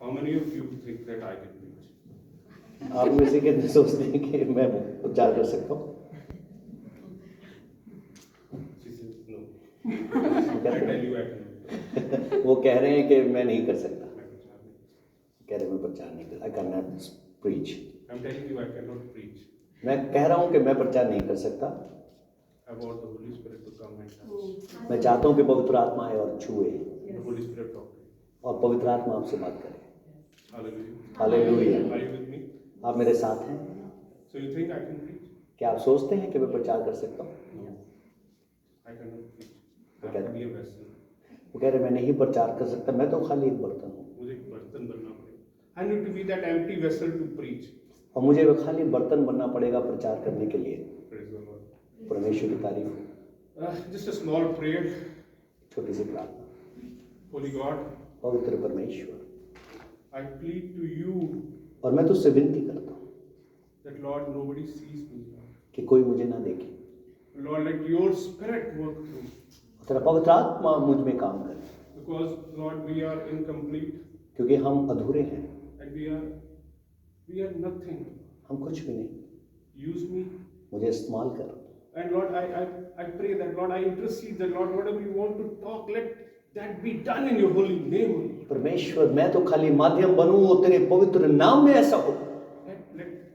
How many of you think that I can preach? आप में से कितने सोचते हैं कि मैं प्रचार कर सकता हूँ? She says, no. वो I कहते tell you I cannot. हैं- वो कह रहे हैं कि मैं नहीं कर सकता, मैं प्रचार नहीं। कह रहे मैं प्रचार नहीं कर, I cannot preach. I'm telling you I cannot preach. मैं कह रहा हूँ कि मैं प्रचार नहीं कर सकता। I want the Holy Spirit to come and touch. मैं चाहता हूँ कि पवित्र आत्मा आए और छुए The Holy Spirit talk to you. और पवित्र आत्मा आपसे बात करे। Hallelujah. Hallelujah. Are you with me? आप मेरे साथ हैं? So you think I can preach? क्या आप सोचते हैं कि मैं प्रचार कर सकता हूँ? No. I cannot preach. I Okay. have to be a vessel. वो कह रहे मैं नहीं प्रचार कर सकता, मैं तो खाली एक बर्तन हूँ मुझे एक बर्तन बनना पड़ेगा. I need to be that empty vessel to preach. और मुझे वो खाली बर्तन बनना पड़ेगा प्रचार करने के लिए। Praise the Lord. परमेश्वर की तारीफ हो। Just a small prayer. छोटी सी प्रार्थना। Holy God, पवित्र परमेश्वर, I plead to you और मैं तुझसे विनती करता हूँ that Lord, nobody sees me. कि कोई मुझे ना देखे। Lord, let your spirit work through. तेरा पवित्र आत्मा मुझ में काम करे, Because Lord, we are incomplete क्योंकि हम अधूरे हैं, and we are nothing. हम कुछ भी नहीं। Use me. मुझे इस्तेमाल कर। And Lord, I pray that, Lord, I intercede that, Lord, whatever you want to talk, let that be done in your holy name. परमेश्वर, मैं तो खाली माध्यम बनूं और तेरे पवित्र नाम में ऐसा हो।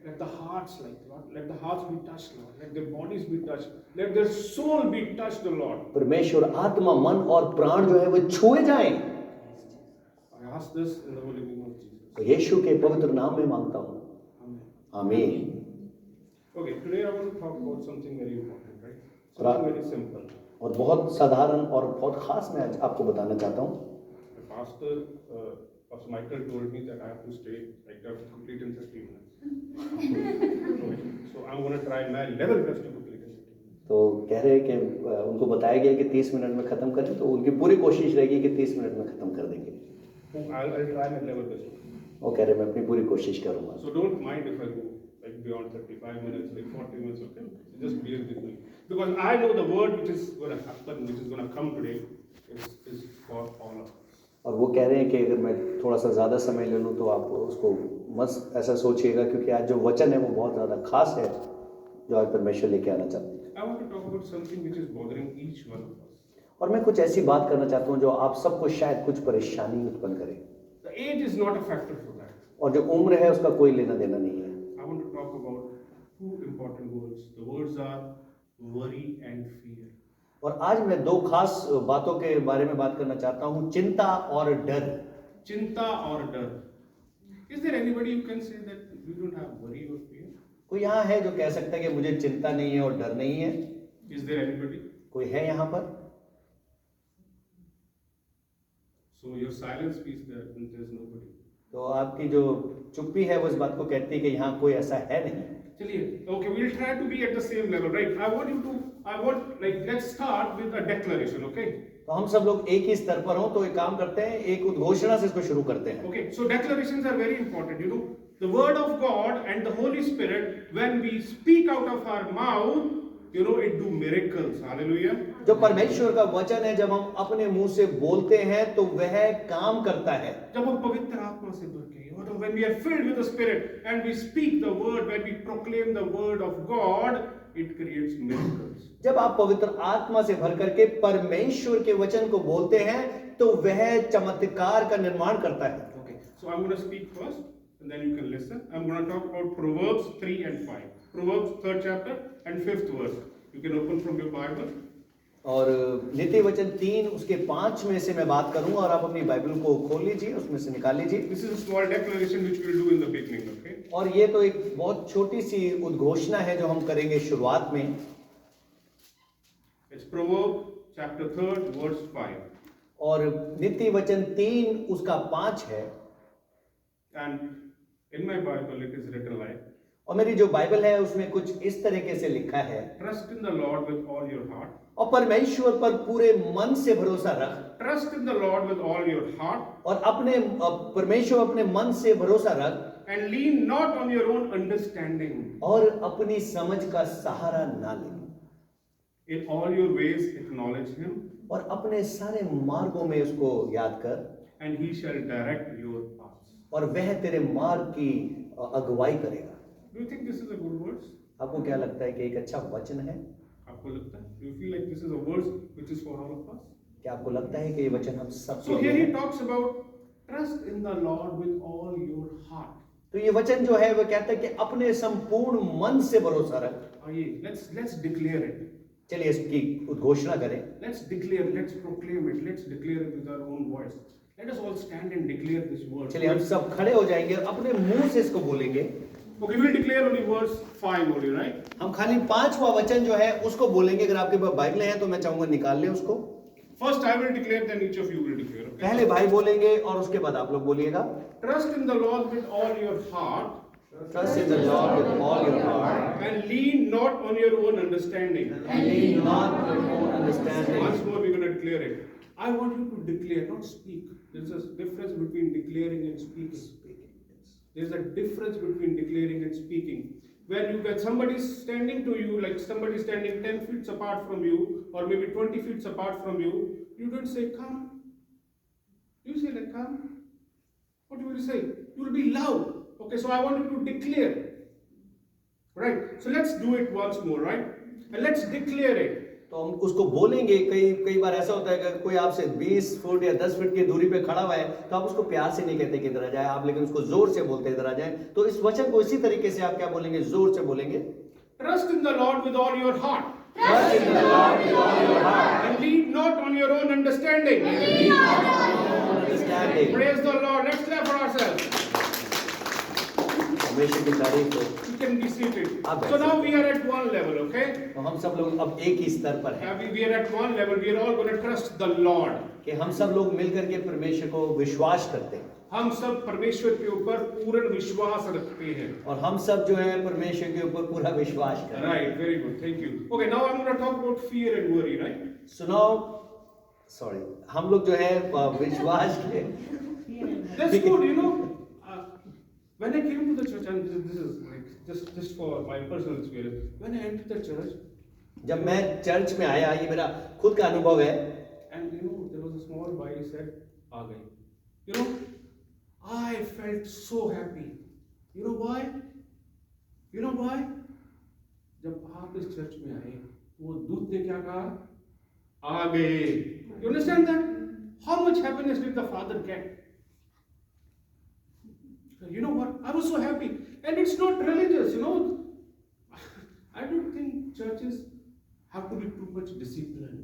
Let the hearts, Lord, let the hearts be touched, Lord. Let their bodies be touched. Let their soul be touched, Lord. परमेश्वर, आत्मा, मन और प्राण जो है वो छुए जाएं। I ask this in the holy name of Jesus. तो यीशु के पवित्र नाम में मांगता हूँ। Amen. आमीन। Okay, today I want to talk about something very important, right? Something very simple. और बहुत साधारण और बहुत खास मैं आज आपको बताना चाहता हूँ। The pastor, Pastor Michael told me that I have to stay, like I have to complete in 30 minutes. So I'm going to try my level best to complete in 30 minutes. तो कह रहे हैं कि उनको बताया गया कि 30 मिनट में ख़त्म करें, तो उनकी पूरी कोशिश रहेगी कि 30 मिनट में ख़त्म कर देंगे। I'll try my level best. वो कह रहे मैं अपनी पूरी कोशिश करूँगा। So don't mind if I go like beyond 35 minutes, like 40 minutes, okay? Just bear with me. Because I know the word which is going to happen, which is going to come today, is for all of us. और वो कह रहे हैं कि अगर मैं थोड़ा सा ज़्यादा समय ले लूँ तो आप उसको मत ऐसा सोचिएगा, क्योंकि आज जो वचन है वो बहुत ज़्यादा खास है जो आज परमेश्वर लेके आना चाहते हैं। I want to talk about something which is bothering each one of us. और मैं कुछ ऐसी बात करना चाहता हूँ जो आप सबको शायद कुछ परेशानी उत्पन्न करे। The age is not a factor for that. और जो उम्र है उसका कोई लेना देना नहीं है। I want to talk about two important words. The words are worry and fear. और आज मैं दो खास बातों के बारे में बात करना चाहता हूँ, चिंता और डर। Chinta or dar. Is there anybody who can say that we don't have worry or fear? कोई यहाँ है जो कह सकता है कि मुझे चिंता नहीं है और डर नहीं है? Is there anybody? कोई है यहाँ पर? So your silence speaks that there's nobody. तो आपकी जो चुप्पी है वो इस बात को कहती है कि यहाँ कोई ऐसा है नहीं। चलिए, okay, we'll try to be at the same level, right? Let's start with a declaration, okay? तो हम सब लोग एक ही स्तर पर हों, तो एक काम करते हैं, एक उद्घोषणा से इसको शुरू करते हैं। Okay, so declarations are very important, you know. The word of God and the Holy Spirit, when we speak out of our mouth, you know, it do miracles. Hallelujah. जो परमेश्वर का वचन है, जब हम अपने मुंह से बोलते हैं तो वह काम करता है। जब हम पवित्र आत्मा से भर के, when we are filled with the Spirit and we speak the word, when we proclaim the word of God, it creates miracles. जब आप पवित्र आत्मा से भर करके परमेश्वर के वचन को बोलते हैं तो वह चमत्कार का निर्माण करता है। Okay, so I'm going to speak first and then you can listen. I'm going to talk about Proverbs 3 and 5. Proverbs 3rd chapter and 5th verse. You can open from your Bible. और नीति वचन 3 उसके 5 में से मैं बात करूंगा और आप अपनी बाइबल को खोल लीजिए, उसमें से निकाल लीजिए। This is a small declaration which we'll do in the beginning, okay? और ये तो एक बहुत छोटी सी उद्घोषणा है जो हम करेंगे शुरुआत में। It's Proverbs chapter 3rd verse 5. और नीति वचन 3 उसका 5 है। And in my Bible it is written like, और मेरी जो बाइबल है उसमें कुछ इस तरीके से लिखा है, trust in the Lord with all your heart. और परमेश्वर पर पूरे मन से भरोसा रख। Trust in the Lord with all your heart. और अपने परमेश्वर अपने मन से भरोसा रख। And lean not on your own understanding. और अपनी समझ का सहारा ना ले। In all your ways acknowledge him. और अपने सारे मार्गों में उसको याद कर। And he shall direct your paths. और वह तेरे मार्ग की अगुवाई करेगा। Do you think this is a good words? आपको क्या लगता है कि एक अच्छा वचन है? आपको लगता है? Do you feel like this is a words which is for all of us? क्या आपको लगता है कि ये वचन हम सब So के here लिए he है? talks about trust in the Lord with all your heart. तो ये वचन जो है वो कहता है कि अपने संपूर्ण मन से भरोसा रख। आइए, let's declare it. चलिए इसकी उद्घोषणा करें। Let's declare, let's proclaim it, let's declare it with our own voice. Let us all stand and declare this word. चलिए हम सब खड़े हो जाएंगे, अपने मुंह से इसको बोलेंगे। Okay, we'll declare only verse 5 only, right? हम खाली 5वां वचन जो है उसको बोलेंगे। अगर आपके पास बाइबलें हैं तो मैं चाहूंगा निकाल लें उसको। First I will declare, then each of you will declare. Okay? पहले भाई बोलेंगे और उसके बाद आप लोग बोलिएगा। Trust in the Lord with all your heart. Trust in the Lord with all your heart And lean not on your own understanding. and lean not on your own understanding. Once more, we're going to declare it. I want you to declare, not speak. There's a difference between declaring and speaking. There's a difference between declaring and speaking. When you get somebody standing to you, like somebody standing 10 feet apart from you, or maybe 20 feet apart from you, you don't say, come. You say, like, come. What will you say? You will be loud. Okay, so I want you to declare. Right? So let's do it once more, right? And let's declare it. तो हम उसको बोलेंगे। कई बार ऐसा होता है कि कोई आपसे 20 फुट या 10 फुट की दूरी पे खड़ा हुआ है तो आप उसको प्यार से नहीं कहते कि इधर आ जाए आप, लेकिन उसको जोर से बोलते इधर आ जाए। तो इस वचन को इसी तरीके से आप क्या बोलेंगे? जोर से बोलेंगे। Trust in the Lord with all your heart. Trust in the Lord with all your heart And lean not on your own understanding. and lean not on your own understanding. Praise the Lord. Let's clap for ourselves. परमेश्वर की तारीफ हो। You can be seated. आप So now we are at one level, okay? तो हम सब लोग अब एक ही स्तर पर हैं We are at one level. We are all going to trust the Lord. कि हम सब लोग मिलकर के परमेश्वर को विश्वास करते हैं हम सब परमेश्वर के ऊपर पूर्ण विश्वास रखते हैं. और हम सब जो है परमेश्वर के ऊपर पूरा विश्वास करते हैं। Right, very good. Thank you. Okay, now I'm going to talk about fear and worry, right? सुनाओ, सॉरी, हम लोग जो है विश्वास के That's good, you know. When I came to the church, and this is like just for my personal experience. When I entered the church, जब मैं church में आया, ये मेरा खुद का अनुभव है, and you know there was a small boy said, "आ गई." You know, I felt so happy. You know why? You know why? जब आप इस चर्च में आए, वो दूत ने क्या कहा? आ गए. You understand that? How much happiness did the Father get? You know what? I was so happy. And it's not religious, you know. I don't think churches have to be too much disciplined.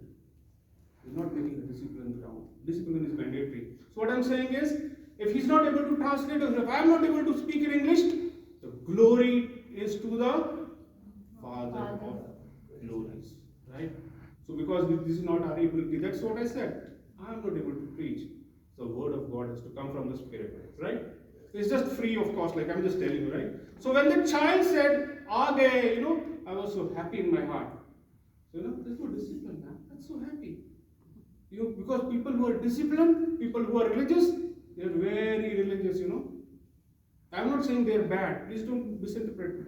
We're not making a discipline ground. Discipline is mandatory. So what I'm saying is, if he's not able to translate, or if I'm not able to speak in English, the glory is to the Father of glories. Right? So because this is not our ability, that's what I said. I'm not able to preach. The word of God has to come from the Spirit. Right? It's just free of cost, like I'm just telling you, right? So when the child said, "Aa gaye," you know, I was so happy in my heart. So, you know, there's no discipline, man. I'm so happy. You know, because people who are disciplined, people who are religious, they're very religious, you know. I'm not saying they're bad. Please don't misinterpret me.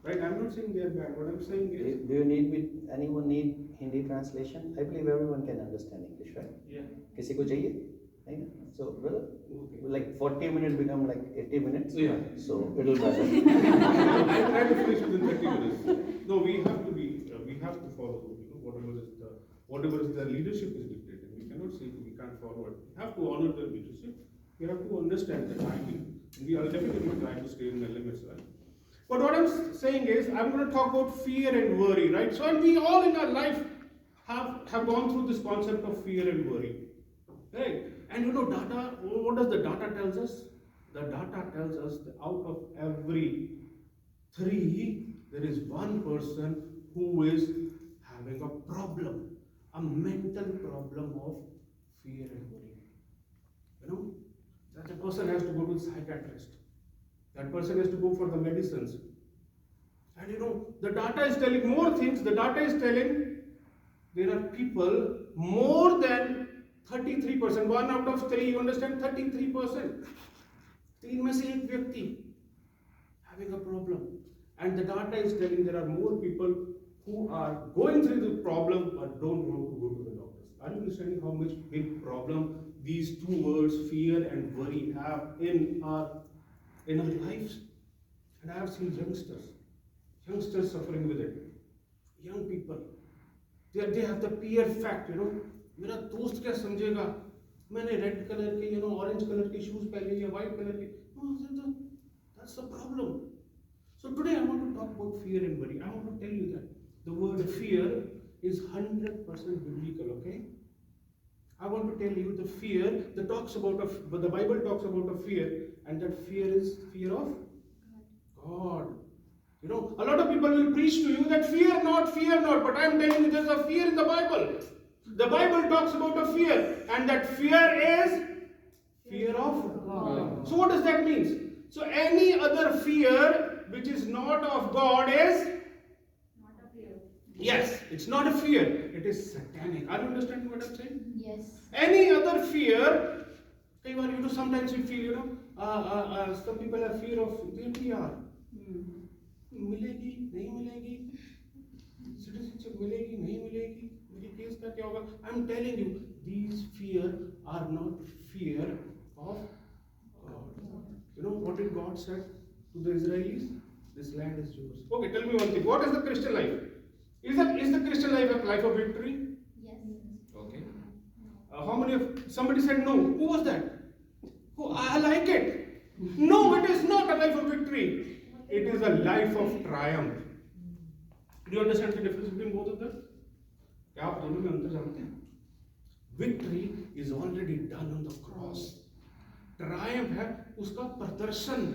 Right? I'm not saying they're bad. What I'm saying is... Do you need anyone need Hindi translation? I believe everyone can understand English, right? Yeah. किसी को चाहिए? नहीं ना? So brother, Okay. like 40 minutes become like 80 minutes. Yeah. So it'll better. I try to finish within 30 minutes. No, we have to follow, you know, whatever is the leadership is dictated. We cannot say we can't follow it. We have to honor the leadership. We have to understand the timing. We are definitely trying to stay in the limits, right? But what I'm saying is, I'm going to talk about fear and worry, right? So, and we all in our life have gone through this concept of fear and worry, right? And you know, data, what does the data tells us? The data tells us that out of every 3, there is one person who is having a problem, a mental problem of fear and worry. You know, that a person has to go to the psychiatrist. That person has to go for the medicines. And you know, the data is telling more things. The data is telling there are people more than 33%, 1 out of 3, you understand, 33%. 3 में से एक व्यक्ति having a problem. And the data is telling there are more people who are going through the problem but don't want to go to the doctors. Are you understanding how much big problem these two words, fear and worry, have in our lives. And I have seen youngsters suffering with it. Young people, they have the fear fact, मेरा दोस्त क्या समझेगा, मैंने red colour के, orange colour के shoes पहने या white colour के. No, that's the problem. So today I want to talk about fear and worry. I want to tell you that the word fear is 100% biblical, okay? I want to tell you the fear that talks about the Bible talks about a fear, and that fear is fear of God. A lot of people will preach to you that fear not, but I am telling you there's a fear in the Bible. The Bible talks about a fear, and that fear is fear of God. So what does that mean? So any other fear which is not of God is Not a fear. yes, it's not a fear. It is satanic. Are you understanding what I'm saying? Yes. Any other fear, sometimes we feel, some people have fear of NPR. मिलेगी नहीं मिलेगी, citizenship मिलेगी नहीं मिलेगी, मेरी case का क्या होगा? I'm telling you, these fear are not fear of God. You know what did God said to the Israelis? This land is yours. Okay, tell me one thing. What is the Christian life? Is the Christian life a life of victory? Yes. Okay. How many of somebody said no? Who was that? Oh, I like it. No, it is not a life of victory. It is a life of triumph. Do you understand the difference between both of them? क्या आप दोनों में अंतर जानते हैं? Victory is already done on the cross. Triumph है उसका प्रदर्शन.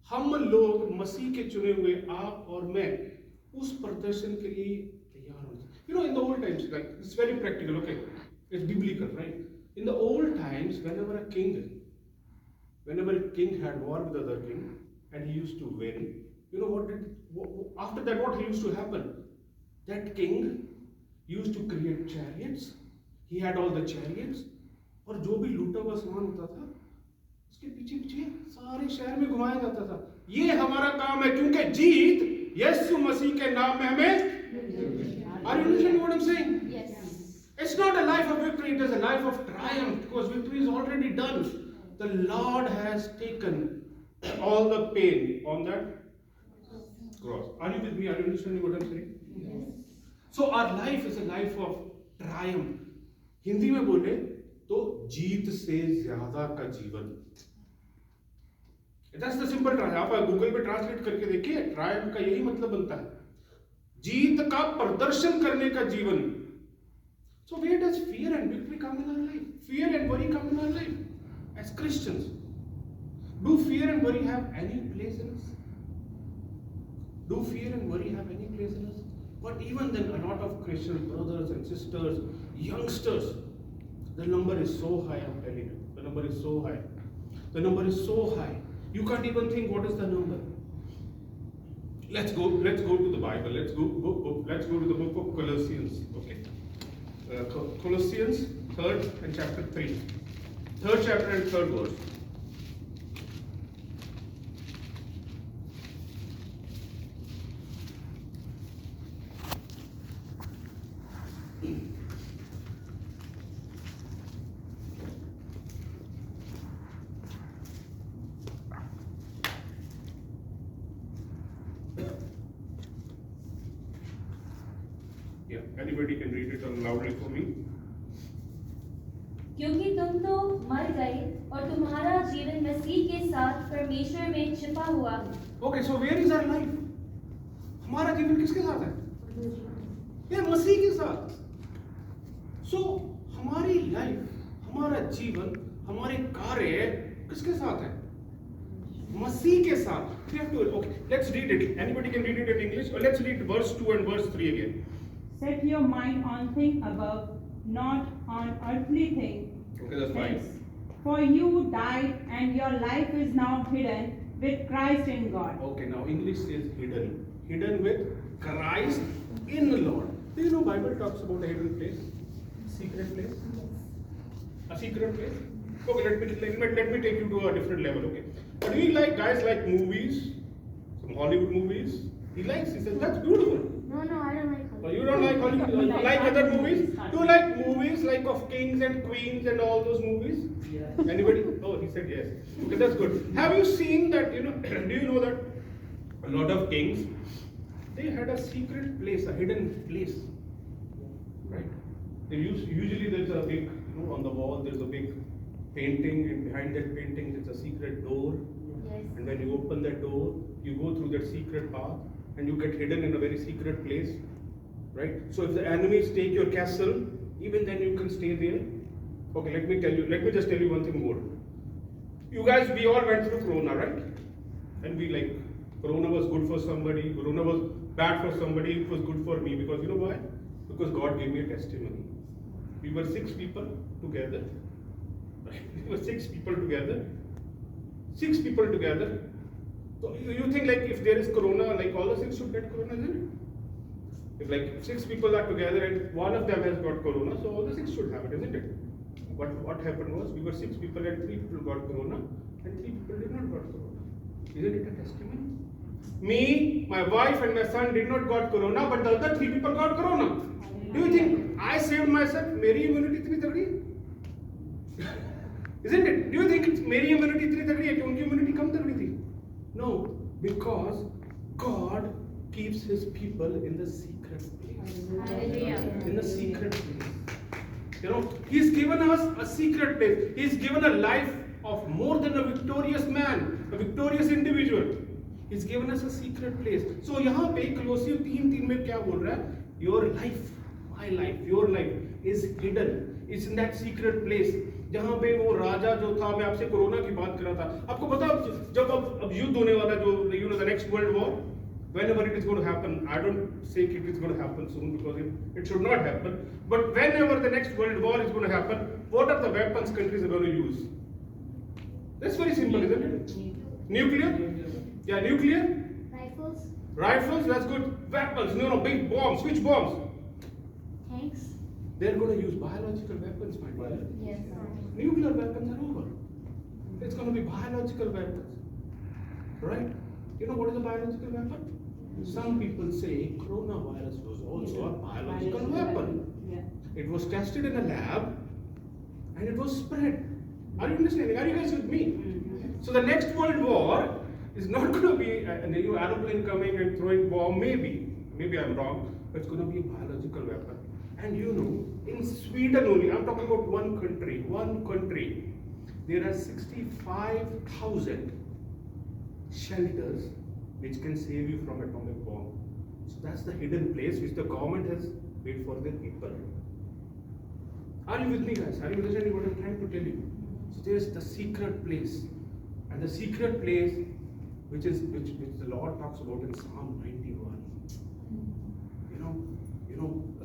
हम लोग मसीह के चुने हुए आप और मैं उस प्रदर्शन के लिए तैयार हों. In the old times, like it's very practical, okay? It's biblical, right? In the old times, whenever a king had war with other king and he used to win, after that what used to happen? That king used to create chariots. He had all the chariots, और जो भी लूटा हुआ सामान होता था उसके पीछे पीछे सारे शहर में घुमाया जाता था. ये हमारा काम है क्योंकि जीत यीशु मसीह के नाम में हमें. Are you understanding what I'm saying? Yes. It's not a life of victory, it is a life of triumph because victory is already done. The Lord has taken all the pain on that cross. Are you with me? Are you understanding what I'm saying? Yes. So our life is a life of triumph. Hindi में बोले तो जीत से ज्यादा का जीवन. That's the simple translation. आप Google पे translate करके देखिए, ट्रायम्फ का यही मतलब बनता है, जीत का प्रदर्शन करने का जीवन. So where does fear and victory come in our life? Fear and worry come in our life as Christians. Do fear and worry have any place in us? Do fear and worry have any place in us? But even then, a lot of Christian brothers and sisters, youngsters, the number is so high, I'm telling you. The number is so high. The number is so high. You can't even think what is the number. Let's go to the Bible. Let's go to the book of Colossians. Okay. Colossians 3rd and chapter 3. 3rd chapter and 3rd verse. Yeah, anybody can read it loudly for me. क्योंकि तुम तो मर गए और तुम्हारा जीवन मसीह के साथ परमेश्वर में छिपा हुआ है. Okay, so where is our life? हमारा जीवन किसके साथ है? ये मसीह के साथ. So हमारी लाइफ, हमारा जीवन, हमारे कार्य किसके साथ है? मसीह के साथ. We have to, okay, let's read it. Anybody can read it in English, or let's read verse 2 and verse 3 again. Set your mind on things above, not on earthly things. Okay, that's fine. For you died, and your life is now hidden with Christ in God. Okay, now English says hidden. Hidden with Christ in the Lord. Do you know Bible talks about a hidden place? Secret place? A secret place? Okay, let me take you to a different level, okay? But we like guys like movies, some Hollywood movies. He says, that's beautiful. No, I don't like You don't like Hollywood? Like other movies? Do you like movies like of kings and queens and all those movies? Anybody? Oh, he said yes. Okay, that's good. Have you seen that, do you know that a lot of kings, they had a secret place, a hidden place, right? Usually there's a big, on the wall there's a big painting, and behind that painting there's a secret door. Yes. And when you open that door, you go through that secret path and you get hidden in a very secret place, right? So if the enemies take your castle, even then you can stay there. Okay, let me just tell you one thing more. You guys, we all went through Corona, right? And we like, Corona was good for somebody, Corona was bad for somebody, it was good for me, because you know why? Because God gave me a testimony. We were 6 people together. We were 6 people together. 6 people together. So you think like if there is Corona, like all the 6 should get Corona, isn't it? If like 6 people are together and one of them has got Corona, so all the 6 should have it, isn't it? But what happened was, we were 6 people and 3 people got Corona and 3 people did not got Corona. Isn't it a testimony? Me, my wife and my son did not got Corona, but the other 3 people got Corona. Do you think I saved myself? Meri immunity 330? Isn't it? Do you think it's Meri immunity 330 है कि उनकी immunity कम तगड़ी थी? No, because God keeps His people in the secret place. In the secret place. He's given us a secret place. He's given a life of more than a victorious man, a victorious individual. He's given us a secret place. So यहाँ पे Colossae 3:3 में क्या बोल रहा है? Your life, my life, your life is hidden. It's in that secret place. जहाँ पे वो राजा जो था, मैं आपसे कोरोना की बात कर रहा था. आपको पता जब अब युद्ध होने वाला जो the next world war, whenever it is going to happen, I don't say it is going to happen soon because it should not happen. But whenever the next world war is going to happen, what are the weapons countries are going to use? That's very simple, isn't it? Nuclear? Yeah, nuclear. Rifles. Rifles, that's good. Weapons, big bombs. Which bombs? Tanks. They're going to use biological weapons, my dear. Yes. Nuclear weapons are over. It's going to be biological weapons. Right? You know what is a biological weapon? Some people say coronavirus was also a biological weapon. Yeah. It was tested in a lab and it was spread. Are you understanding? Are you guys with me? So the next world war is not going to be a new aeroplane coming and throwing bomb. Maybe I'm wrong, but it's going to be a biological weapon. And in Sweden only, I'm talking about one country, there are 65,000 shelters which can save you from atomic bomb. So that's the hidden place which the government has made for their people. Are you with me, guys? Are you understanding what I'm trying to tell you? So there's the secret place, and the secret place which the Lord talks about in Psalm 91.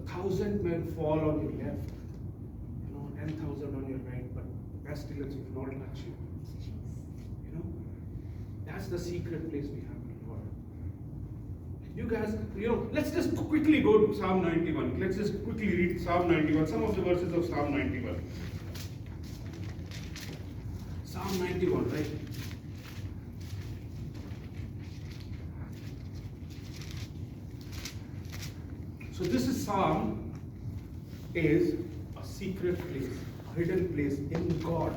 1,000 may fall on your left, 10,000 on your right, but pestilence will not touch you. That's the secret place we have in God. You guys, let's just quickly go to Psalm 91. Let's just quickly read Psalm 91, some of the verses of Psalm 91. Psalm 91, right? So this Psalm is a secret place, a hidden place in God.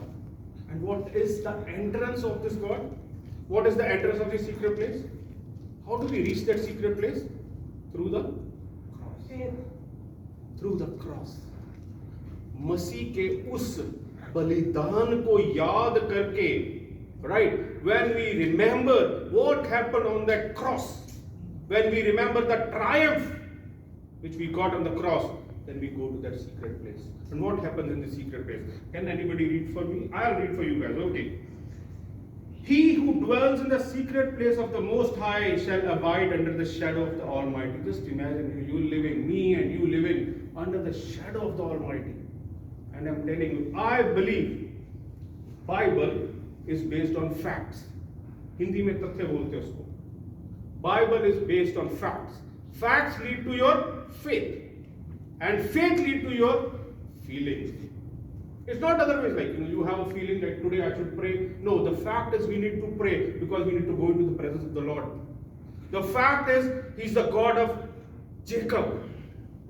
And what is the entrance of this God? What is the entrance of this secret place? How do we reach that secret place? Through the cross. Through the cross. मसीह के उस बलिदान को याद करके, right? When we remember what happened on that cross, when we remember the triumph which we got on the cross, then we go to that secret place. And what happens in the secret place? Can anybody read for me? I'll read for you guys, okay. He who dwells in the secret place of the Most High shall abide under the shadow of the Almighty. Just imagine you living, me and you living under the shadow of the Almighty. And I'm telling you, I believe Bible is based on facts. Hindi में तथ्य बोलते हैं उसको. Bible is based on facts. Facts lead to your faith, and faith lead to your feelings. It's not otherwise like, you have a feeling like today I should pray. No, the fact is we need to pray because we need to go into the presence of the Lord. The fact is He's the God of Jacob.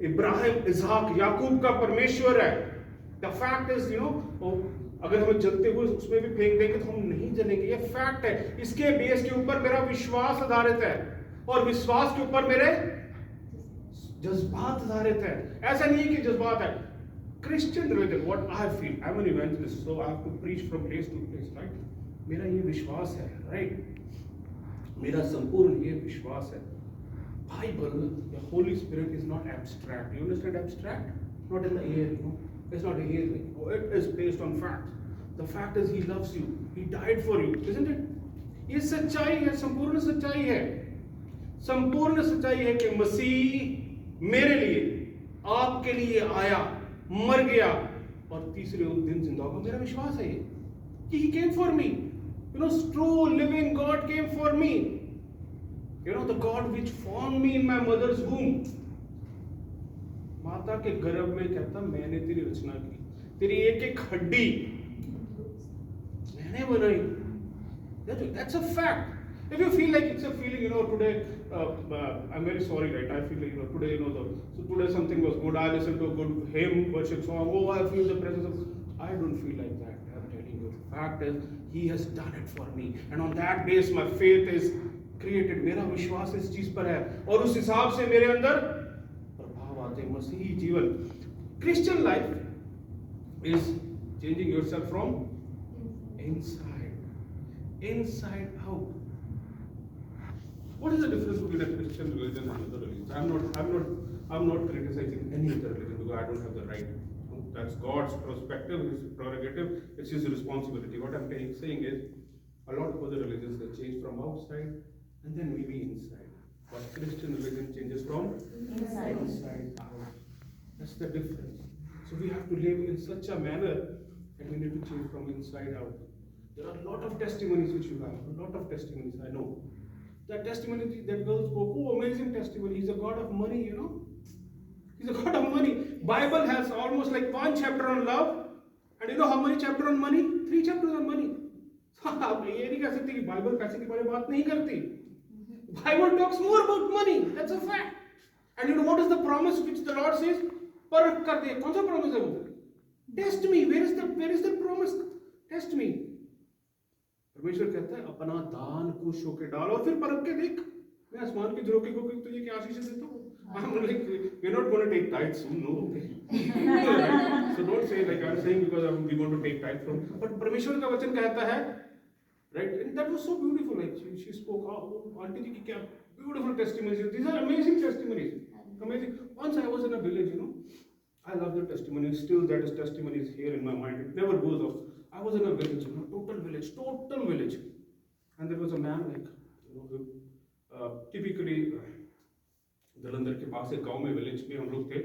Ibrahim, इसहाक, याकूब का परमेश्वर है। The fact is अगर हमें जलते हुए उसमें भी फेंक देंगे तो हम नहीं जलेंगे, ये फैक्ट है। इसके बेस के ऊपर मेरा विश्वास आधारित है और विश्वास के ऊपर मेरे जज्बात आधारित है। ऐसा नहीं है कि जज्बात है। Christian religion, what I feel, I am an evangelist, so I have to preach from place to place, right. मेरा ये विश्वास है, राइट, मेरा संपूर्ण ये विश्वास है। Bible, the Holy Spirit is not abstract. You understand abstract? Not in the air, It's not a air. It is based on facts. The fact is He loves you. He died for you, isn't it? ये सच्चाई है, संपूर्ण सच्चाई है। संपूर्ण सच्चाई है कि मसीह मेरे लिए, आपके लिए आया, मर गया और तीसरे दिन जिंदा होगा। मेरा विश्वास है ये कि He came for me. True living God came for me. The God which formed me in my mother's womb. माता के गर्भ में कहता, मैंने तेरी रचना की, तेरी एक एक हड्डी मैंने बनाई। That's a fact. If you feel like it's a feeling, today, I'm very sorry, right? I feel like, today, today something was good. I listened to a good hymn, worship song. Oh, I feel the presence of. I don't feel like that. I'm telling you. The fact is, He has done it for me, and on that base, my faith is created. मेरा विश्वास इस चीज पर है और उस हिसाब से मेरे अंदर प्रभाव आते हैं। मसीही जीवन, Christian life is changing yourself from inside out. What is the difference between a Christian religion and another religion? I'm not criticizing any other religion because I don't have the right. That's God's perspective, His prerogative, it's His responsibility. What I'm saying is, a lot of other religions, they change from outside and then maybe inside. But Christian religion changes from inside out. That's the difference. So we have to live in such a manner that we need to change from inside out. There are a lot of testimonies which you have, a lot of testimonies, I know. That testimony, that girl spoke, oh, amazing testimony. He's a God of money, He's a God of money. Bible has almost like 1 chapter on love. And you know how many chapters on money? 3 chapters on money. आप ये नहीं कह सकते कि Bible पैसे के बारे में बात नहीं करती। Bible talks more about money. That's a fact. And you know what is the promise which the Lord says? परख कर दे। कौन सा promise है वो? Test me. Where is the promise? Test me. परमेश्वर कहता है अपना दान कुश होके डाल और फिर परख के देख, मैं आसमान के झरोखे को तुझे क्या आशीष देता हूँ। I'm like, we're not going to take tithes soon, no. So don't say like I'm saying because we want to take tithes from. But परमेश्वर का वचन कहता है, right? And that was so beautiful. Like she spoke, oh, auntie ji ki kya beautiful testimonies. These are amazing testimonies. Amazing. Once I was in a village, I love the testimonies. Still, that is testimony is here in my mind. It never goes off. I was in a village, total village, and there was a man like, typically. Jalandhar के पास एक गांव में village में हम लोग थे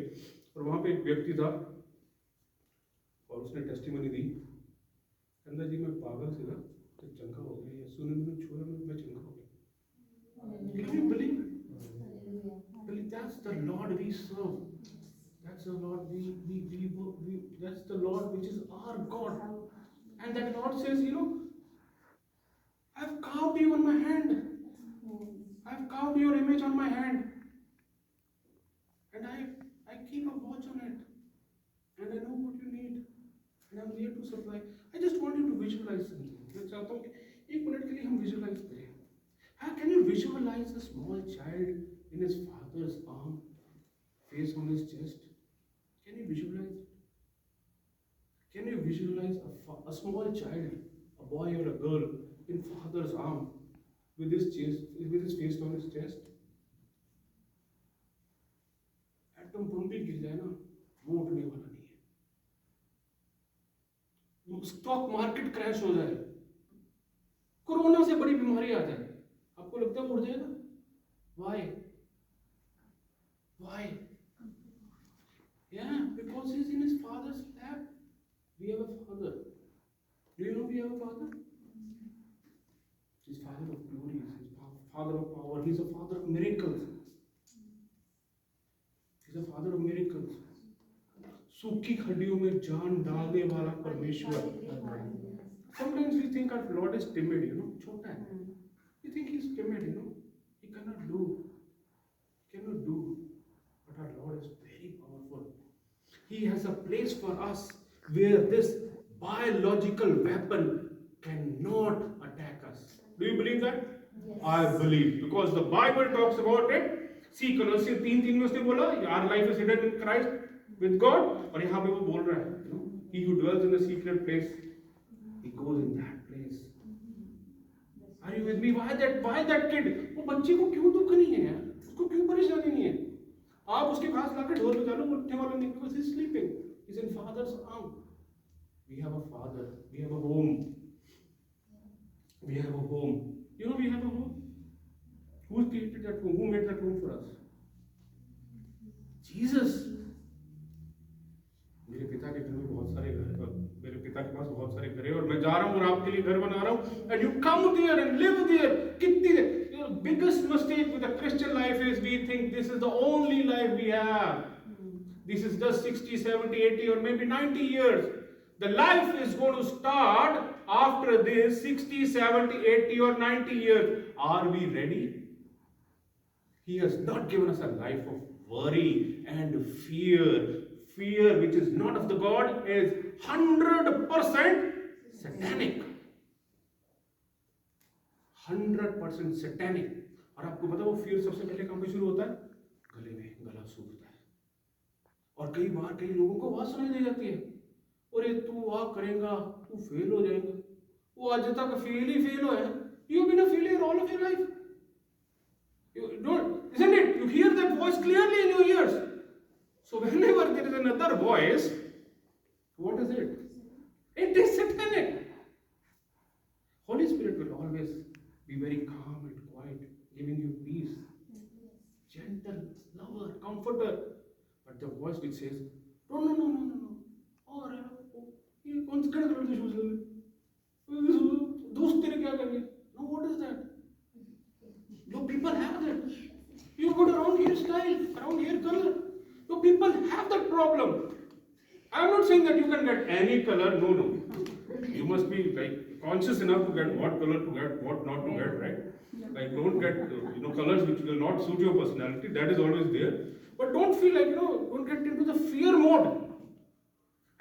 और वहाँ पे एक व्यक्ति था और उसने टेस्टिमनी दी, कहता जी मैं पागल से था तो चंगा हो गया, सुने में छुए में मैं चंगा हो गया। Can you believe? That's the Lord we serve. That's the Lord that's the Lord which is our God. And that Lord says, I've carved you on my hand. I've carved your image on my hand. And I keep a watch on it. And I know what you need. And I'm here to supply. I just want you to visualize something. मैं चाहता हूँ कि 1 minute के लिए हम visualize करें. How can you visualize a small child in his father's arm, face on his chest? Can you visualize it? Can you visualize a small child, a boy or a girl, in father's arm, with his face on his chest? Atom bomb भी गिर जाए ना, वो उठने वाला नहीं है। Stock market crash हो जाए, कोरोना से बड़ी बीमारी आ जाए, आपको लगता है वो उड़ जाएगा? Why? Yeah, because he's in his father's lap. We have a father. Do you know we have a father? He's father of glory, he's father of power, he's a father of miracles. He's a father of miracles. सूखी हड्डियों में जान डालने वाला परमेश्वर। Sometimes we think our Lord is timid, छोटा है। We think he's timid, he cannot do. But our Lord is very He has a place for us where this biological weapon cannot attack us. Do you believe that? Yes. I believe, because the Bible talks about it. See, Colossians 3:3 में उसने बोला, our life is hidden in Christ with God. और यहाँ पे वो बोल रहा है, you know, he who dwells in the secret place, he goes in that place. Are you with me? Why that kid? वो बच्चे को क्यों दुख नहीं है यार? उसको क्यों परेशानी नहीं है? आप उसके पास लाकर ढोल बजा लो, उठने वाला नहीं, because he's sleeping. He's in Father's arm. We have a Father. We have a home. We have a home. You know we have a home. Who created that home? Who made that home for us? Jesus. मेरे पिता के घर में बहुत सारे घर हैं, मेरे पिता के पास बहुत सारे घर हैं, और मैं जा रहा हूँ और आपके लिए घर बना रहा हूँ. And you come there and live there. कितनी देर? The biggest mistake with the Christian life is we think this is the only life we have. This is just 60, 70, 80 or maybe 90 years. The life is going to start after this 60, 70, 80 or 90 years. Are we ready? He has not given us a life of worry and fear. Fear which is not of the God is 100% satanic. 100% satanic. और आपको पता वो fear सबसे पहले कहाँ पे शुरू होता है? गले में, गला सूखता है. और कई बार कई लोगों को आवाज सुनाई दे जाती है, अरे तू वाह करेगा, तू फेल हो जाएगा. वो आज तक फेल हो है. You've been a failure all of your life. You don't, isn't it? You hear that voice clearly in your ears. So whenever there is another voice, what is it? It is satanic. Holy Spirit will always be very calm and quiet, giving you peace, gentle, lover, comforter. But the voice which says, no. और ये कौन से colour के shoes ले? दोस्त तेरे क्या करेंगे? No, what is that? No, people have that. You got a wrong hairstyle, wrong hair color. No, people have that problem. I am not saying that you can get any color. No. You must be like conscious enough to get what color to get, what not to get, right? Like don't get colors which will not suit your personality. That is always there. But don't feel like don't get into the fear mode.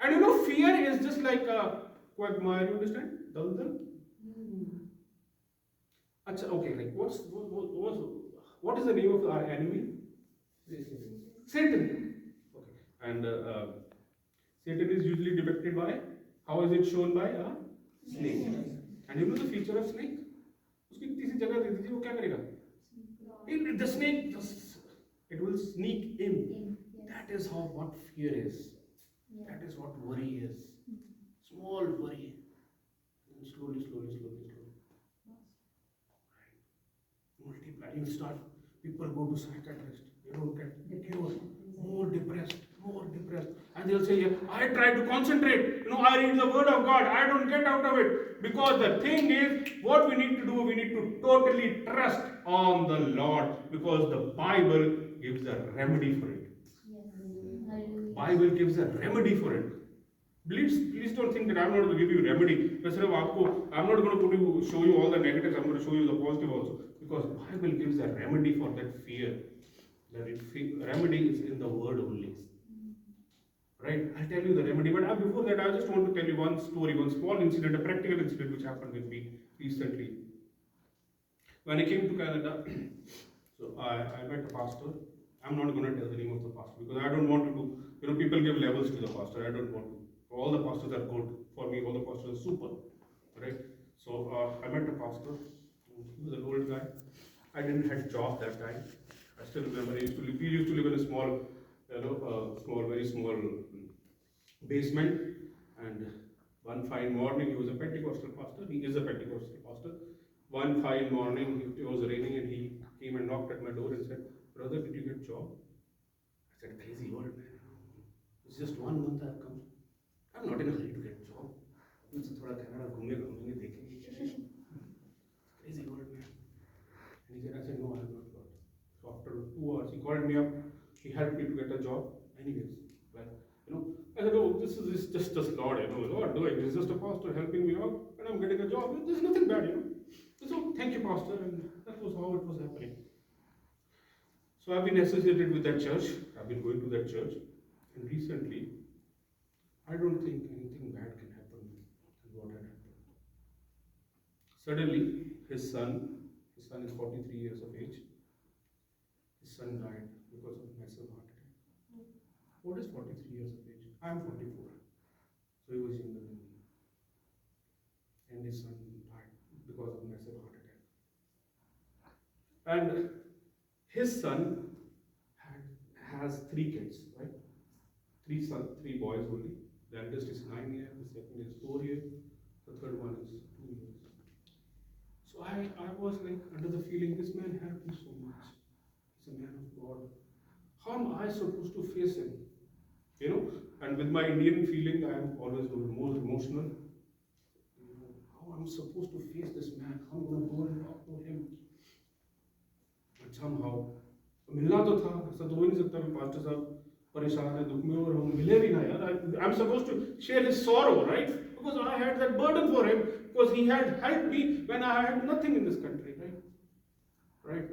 And fear is just like a quagmire. You understand? Dal. Achha, okay. Like what is the name of our enemy? Satan. Okay. And Satan is usually depicted by, how is it shown by a snake? And you know the feature of snake? उसकी किसी जगह दे दीजिए, वो क्या करेगा? The snake it will sneak in. That is how what fear is. That is what worry is. Small worry. And slowly. Multiply. You start. People go to psychiatrist. They don't get cured. More depressed. And they'll say, I try to concentrate. I read the word of God. I don't get out of it. Because the thing is, what we need to do, we need to totally trust on the Lord. Because the Bible gives a remedy for it. Bible gives a remedy for it. Please don't think that I'm not going to give you remedy. I'm not going to show you all the negatives. I'm going to show you the positive also. Because Bible gives a remedy for that fear. Remedy is in the word only. Right? I'll tell you the remedy. But before that, I just want to tell you one story, one small incident, a practical incident which happened with me recently. When I came to Canada, so I met a pastor. I'm not going to tell the name of the pastor because I don't want to do, people give levels to the pastor. I don't want to. All the pastors are good. For me, all the pastors are super. Right? So I met a pastor. He was an old guy. I didn't have a job that time. I still remember we used to live in a small, very small basement. And one fine morning, he was a Pentecostal pastor. He is a Pentecostal pastor. One fine morning, it was raining and he came and knocked at my door and said, "Brother, did you get a job?" I said, "Crazy old man. It's just 1 month I've come. I'm not in a hurry to get a job. It's thoda Canada ghumenge dekhenge. Crazy old man." And he said, I said, "No, I have not got." So after 2 hours, he called me up. He helped me to get a job. Anyways, I said, "Oh, this is just Lord, Lord doing. This is just a pastor helping me out, and I'm getting a job. There's nothing bad, So thank you, pastor." And that was how it was happening. So I've been associated with that church. I've been going to that church. And recently, I don't think anything bad can happen is what had happened. Suddenly, his son is 43 years of age, his son died because of massive heart attack. What is 43 years of age? I am 44. So he was younger than me. And his son died because of massive heart attack. And his son has 3 kids, right? 3 boys only. The eldest is 9 years, the second is 4 years, the third one is 2 years. So I was like under the feeling, this man helped me so much. He's a man of God. How am I supposed to face him? You know, and with my Indian feeling, I am always more emotional. You know, how I'm supposed to face this man? How I'm going to go and talk to him? But somehow, मिलना तो था, ऐसा तो हो नहीं सकता कि pastor साहब परेशान है, दुख में और हम मिले भी ना यार. I'm supposed to share his sorrow, right? Because I had that burden for him, because he had helped me when I had nothing in this country, right?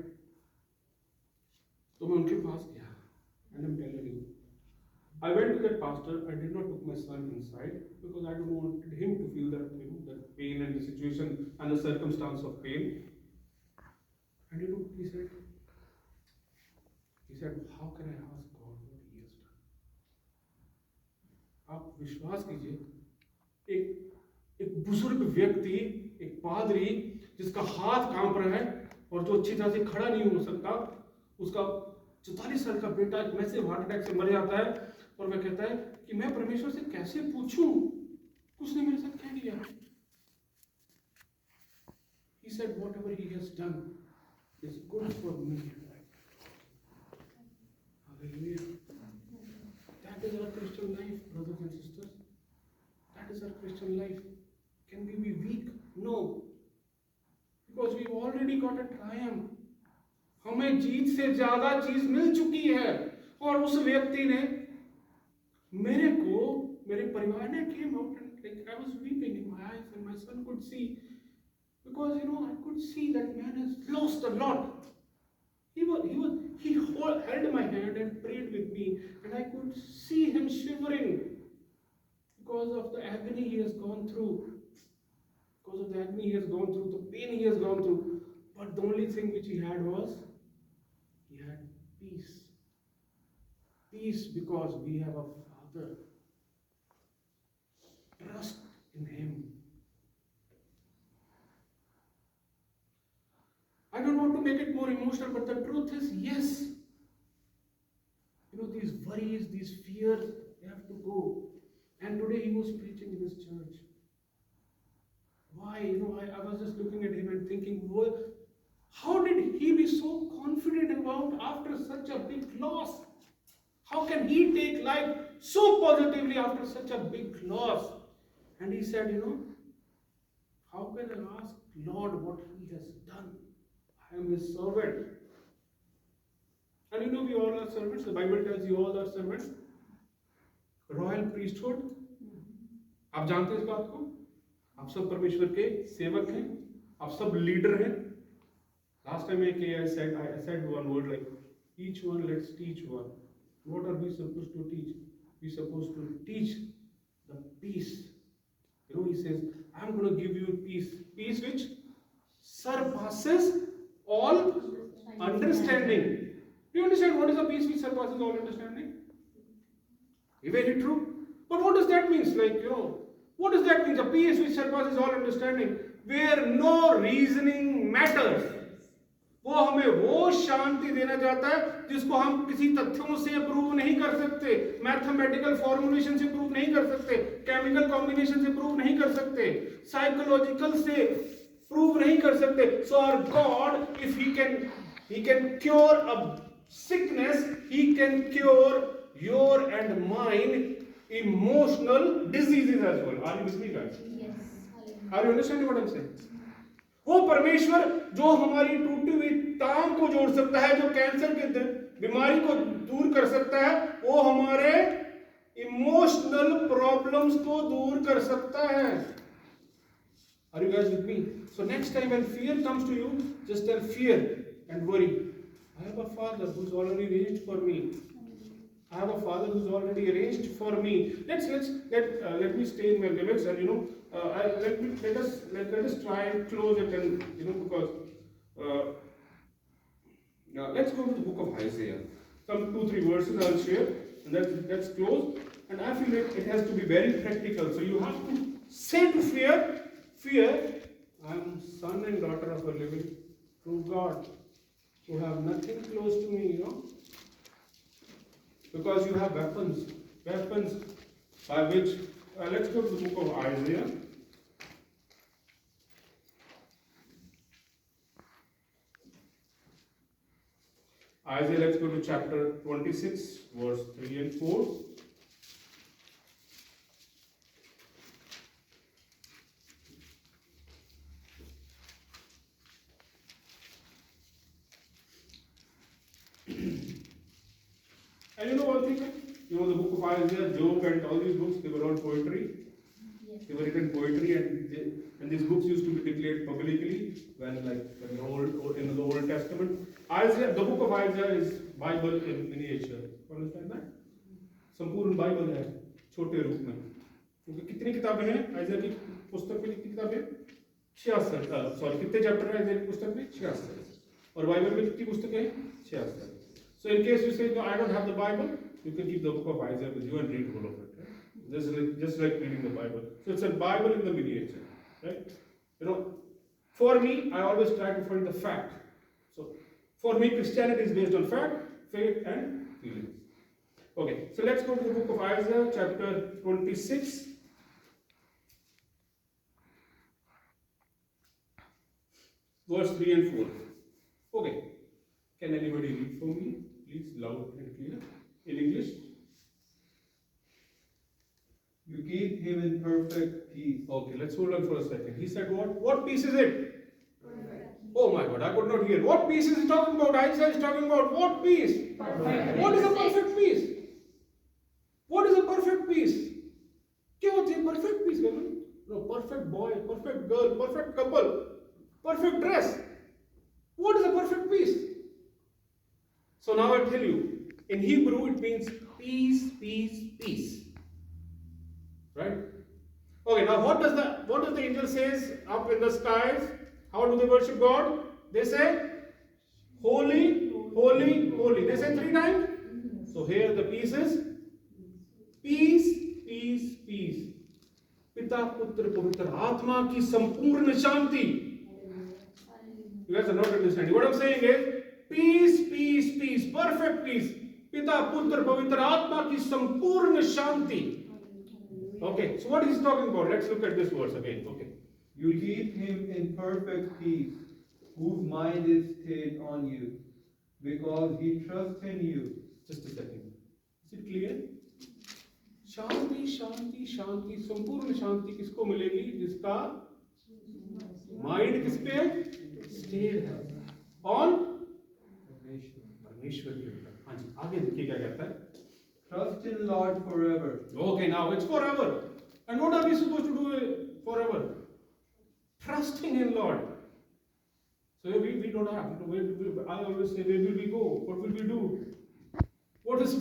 तो मैं उनके पास गया, and I'm telling you, I went to that pastor. I did not took my son inside because I don't want him to feel that, you know, that pain and the situation and the circumstance of pain. And you know, he said, how can I ask God what He has done? आप विश्वास कीजिए, एक बुजुर्ग व्यक्ति, एक पादरी जिसका हाथ कांप रहा है और जो अच्छी तरह से खड़ा नहीं हो सकता, उसका 44 साल का बेटा एक मैसिव हार्ट अटैक से मर जाता है और वह कहता है कि मैं परमेश्वर से कैसे पूछूं, उसने मेरे साथ क्या किया. He said whatever He has done is good for me. Hallelujah. That is our Christian life, brothers and sisters. That is our Christian life. Can we be weak? No. Because we've already got a triumph. हमें जीत से ज्यादा चीज मिल चुकी है. और उस व्यक्ति ने मेरे परिवार ने came out and like I was weeping in my eyes and my son could see, because you know I could see that man has lost a lot. He held my hand and prayed with me, and I could see him shivering because of the agony he has gone through. Because of the agony he has gone through, the pain he has gone through. But the only thing which he had was, he had peace. Peace because we have a Father. Trust in Him. I don't want to make it more emotional, but the truth is, yes. You know, these worries, these fears, they have to go. And today he was preaching in his church. Why? You know, I was just looking at him and thinking, how did he be so confident about after such a big loss? How can he take life so positively after such a big loss? And he said, you know, how can I ask Lord what He has done? I am His servant. And you know, we all are servants. The Bible tells you all are servants. Royal priesthood. आप जानते हैं इस बात को? आप सब परमेश्वर के सेवक हैं. आप सब लीडर हैं. Last time I said one word like, each one let's teach one. What are we supposed to teach? We're supposed to teach the peace. You know, He says, I'm going to give you peace. Peace which surpasses all understanding. Do you understand what is a peace which surpasses all understanding? Very true. But what does that mean? Like, you know, what does that mean? A peace which surpasses all understanding, where no reasoning matters. वो हमें वो शांति देना चाहता है जिसको हम किसी तथ्यों से प्रूव नहीं कर सकते, मैथमेटिकल फॉर्मुलेशन से प्रूव नहीं कर सकते, केमिकल कॉम्बिनेशन से प्रूव नहीं कर सकते, साइकोलॉजिकल से प्रूव नहीं कर सकते. So our God, if he can cure a sickness, He can cure your and mine emotional diseases as well. Are you with me, guys? Yes. Are you understanding what I'm saying? वो परमेश्वर जो हमारी टूटी हुई टांग को जोड़ सकता है, जो कैंसर की बीमारी को दूर कर सकता है, वो हमारे इमोशनल प्रॉब्लम्स को दूर कर सकता है. Are you guys with me? So next time when fear comes to you, just tell fear and worry, I have a Father who's already raised for me. I have a Father who's already arranged for me. Let me stay in my limits, and let us try and close it, and because let's go to the book of Isaiah. Some 2-3 verses I'll share, and let's close. And I feel it has to be very practical. So you have to say to fear, I am son and daughter of a living true God, who have nothing close to me, because you have weapons by which, let's go to the book of Isaiah. Isaiah, let's go to chapter 26, verse 3 and 4. And one thing, the book of Isaiah, Job, and all these books, they were all poetry. Yes. They were written poetry, and these books used to be declared publicly in the Old Testament. Isaiah, the book of Isaiah is Bible in miniature. You understand that? संपूर्ण Bible है छोटे रूप में. क्योंकि कितनी किताबें हैं आइज़ाया की पुस्तक में? कितनी किताबें? 66. कितने चैप्टर हैं आइज़ाया की पुस्तक में? 66. और बाइबल में कितनी पुस्तकें हैं? 66. So in case you say, no, I don't have the Bible, you can keep the book of Isaiah with you and read all of it. Right? Just like reading the Bible. So it's a Bible in the miniature. Right? For me, I always try to find the fact. So for me, Christianity is based on fact, faith, and feelings. Okay, so let's go to the book of Isaiah, chapter 26. Verse 3 and 4. Okay, can anybody read for me? Please, loud and clear. In English. You keep him in perfect peace. Okay, let's hold on for a second. He said what? What peace is it? Oh my God, I could not hear. What peace is he talking about? Isaiah is talking about what peace? Perfect. What is a perfect peace? What is a perfect peace? क्या होती है perfect peace? No, perfect boy, perfect girl, perfect couple, perfect dress. What is a perfect peace? So now I tell you, in Hebrew it means peace, peace, peace. Right? Okay, now what does the angel says up in the skies? How do they worship God? They say, holy, holy, holy. They say 3 times. So here the peace is peace, peace, peace. पिता पुत्र पवित्र आत्मा की संपूर्ण शांति. You guys are not understanding. What I'm saying is peace, peace, peace, perfect peace. पिता पुत्र पवित्र आत्मा की संपूर्ण शांति. Okay, so what he's talking about? Let's look at this verse again. Okay. You keep him in perfect peace, whose mind is stayed on you, because he trusts in you. Just a second. Is it clear? शांति शांति शांति संपूर्ण शांति किसको मिलेगी? जिसका mind किस पे है? State है on परमेश्वर के ऊपर. हाँ जी, आगे देखिए क्या कहता है. Trust in Lord forever. Okay, now it's forever. And what are we supposed to do forever? Trusting in Lord. So we don't have. I always say, where will we go? What will we do? What is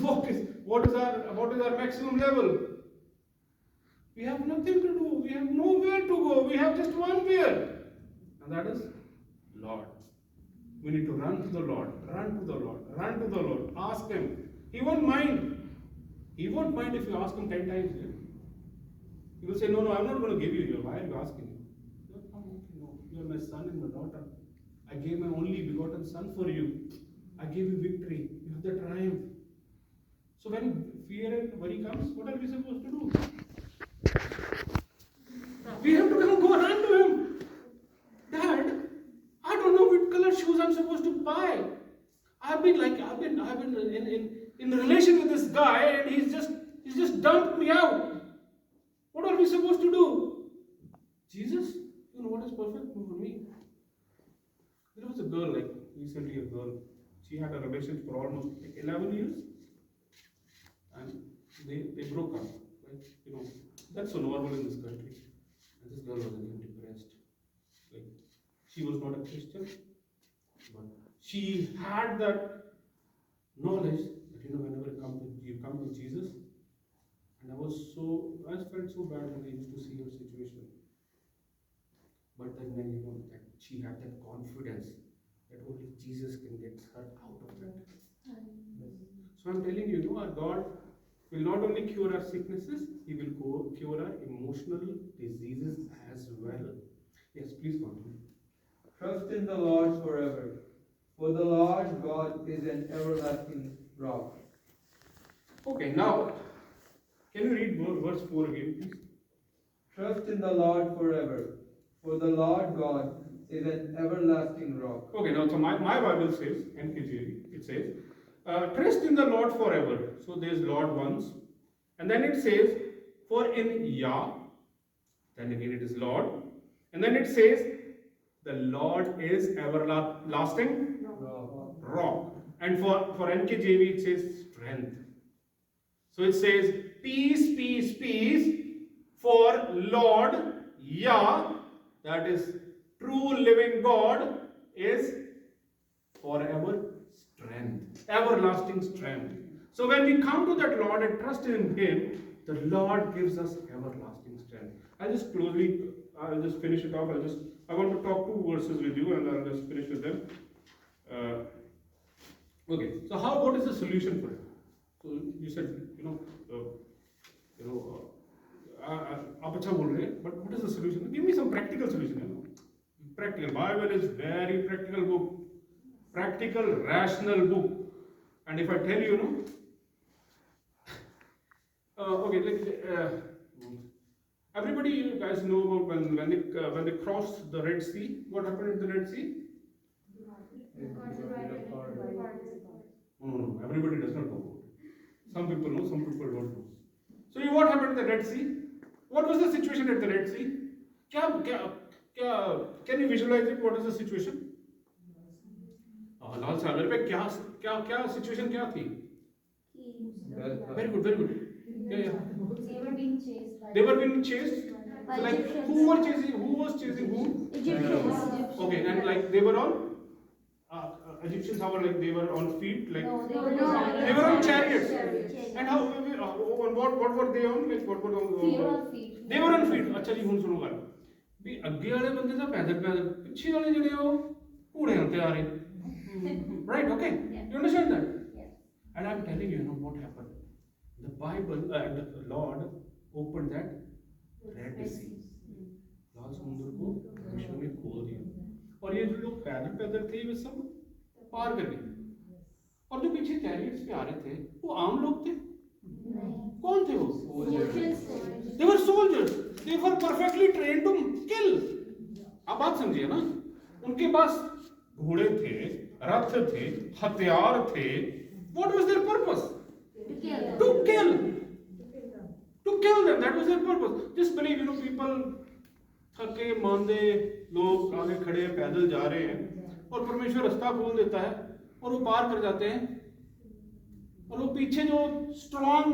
our maximum level? We have nothing to do. We have nowhere to go. We have just one where, and that is Lord. We need to run to the Lord. Run to the Lord. Run to the Lord. Ask Him. He won't mind. He won't mind if you ask Him 10 times. He will say, no, I'm not going to give you. Why are you asking me? No, you're my son and my daughter. I gave my only begotten son for you. I gave you victory. You have the triumph. So when fear and worry comes, what are we supposed to do? We have to go run to Him. Dad, I don't know what color shoes I'm supposed to buy. I've been in relation with this guy, and he's just dumped me out. What are we supposed to do? Jesus, you know what is perfect for me? There was a girl, recently a girl, she had a relationship for almost 11 years, and they broke up. Right? That's so normal in this country. And this girl was again depressed. She was not a Christian, but she had that knowledge that whenever you come to Jesus, and I felt so bad when I used to see her situation. But then, that she had that confidence that only Jesus can get her out of that. So I'm telling you, our God will not only cure our sicknesses, He will cure our emotional diseases as well. Yes, please continue. Trust in the Lord forever, for the Lord God is an everlasting rock. Okay, now, can you read verse 4 again, please? Trust in the Lord forever, for the Lord God is an everlasting rock. Okay, now, so my Bible says, NKJV, it says, trust in the Lord forever. So there's Lord once. And then it says, for in Yah, then again it is Lord. And then it says, the Lord is everlasting rock. And for NKJV it says strength. So it says, peace, peace, peace, for Lord Yah, that is true living God, is forever strength, everlasting strength. So when we come to that Lord and trust in Him, the Lord gives us everlasting strength. I'll just finish it off. I want to talk 2 verses with you, and I'll just finish with them. Okay, so what is the solution for it? So you said, आप अच्छा बोल रहे हैं, but what is the solution? Give me some practical solution. Practical. Bible is very practical book, practical, rational book. And if I tell you, everybody, you guys know about when they crossed the Red Sea. What happened in the Red Sea? No, everybody does not know. Some people know, some people don't know. So what happened in the Red Sea? What was the situation at the Red Sea? Can you visualize it? What is the situation? लाल सागर पे क्या situation क्या थी? Very good. Yeah. They were being chased. So like who was chasing who? Egyptians. Okay, and like they were on Egyptians, how were like they were on feet, like they were on chariots. And how what were they on? Like what were on? They were on feet. अच्छा जी हुन सुनो गल भी अग्गे वाले बंदे तो पैदल पिछे वाले जेड़े हो घोड़े ते आ रहे. Right, okay. You understand that? Yes. And I'm telling you, what happened? The Bible, the Lord opened that Red Sea. लाल समुद्र को परमेश्वर ने खोल दिया. और ये जो लोग पैदल थे वे सब पार कर गए. और जो पीछे चैरियट्स पे आ रहे थे वो आम लोग थे. कौन थे वो? They were soldiers. They were perfectly trained to kill. आप बात समझिए ना. उनके पास घोड़े थे, रथ थे, हथियार थे. What was their purpose? To kill them. That was their purpose. Just believe, people थके मांदे लोग आगे खड़े पैदल जा रहे हैं और परमेश्वर रास्ता खोल देता है और वो पार कर जाते हैं. और वो पीछे जो स्ट्रॉन्ग